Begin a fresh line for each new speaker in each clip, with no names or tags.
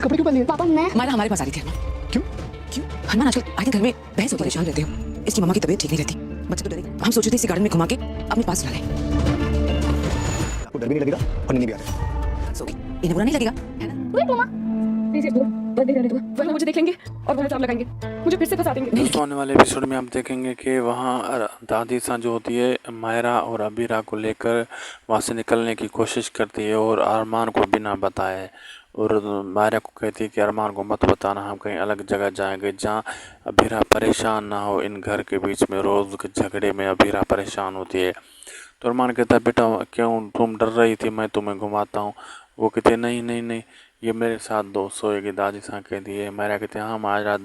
कपड़े क्यों पहन लिए?
पापा मैं
मायरा हमारे पास आ रही थी हरमान।
क्यों?
हरमान आजकल आए दिन घर में बहस होती परेशान रहते हो। इसकी मम्मा की तबीयत ठीक नहीं रहती, बच्चे तो डरे। हम सोच रहे थे इसे गार्डन में घुमा के अपने पास ला लें।
आपको डर भी नहीं लगेगा और नींद भी आ जाएगी।
सो इन्हें बुरा नहीं लगेगा, है ना?
वेट मम्मा प्लीज एक बंद नहीं रहने दो, वरना मुझे देख लेंगे और वो इल्जाम लगाएंगे, मुझे फिर से फंसा देंगे।
दोस्तों आने वाले एपिसोड में आप देखेंगे कि वहाँ दादी सा जो होती है मायरा और अबीरा को लेकर वहाँ से निकलने की कोशिश करती है और अरमान को बिना बताए, और मायरा को कहती है कि अरमान को मत बताना, हम कहीं अलग जगह जाएंगे जहाँ अबीरा परेशान ना हो। इन घर के बीच में रोज़ के झगड़े में अबीरा परेशान होती है। तो अरमान कहता है बेटा क्यों तुम डर रही थी, मैं तुम्हें घुमाता हूँ। वो कहते नहीं नहीं नहीं ये मेरे साथ दोस्त सोएगी। दादी साहब कहती है, मायरा कहते हैं हाँ मायरा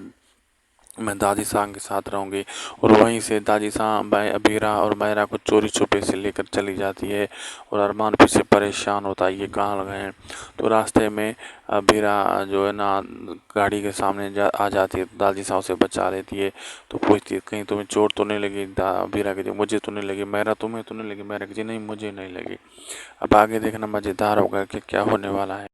मैं दादी साहब के साथ रहूँगी। और वहीं से दादी साहब अबीरा और मायरा को चोरी छुपे से लेकर चली जाती है और अरमान पीछे परेशान होता है ये कहाँ गए हैं। तो रास्ते में अबीरा जो है ना गाड़ी के सामने आ जाती है, दादी साहब से बचा लेती है। तो पूछती है कहीं तुम्हें चोट तो नहीं लगी? अबीरा कहती है मुझे तो नहीं लगी। मायरा तुम्हें तो नहीं लगी? मायरा कहती नहीं मुझे नहीं लगी। अब आगे देखना मज़ेदार होगा कि क्या होने वाला है।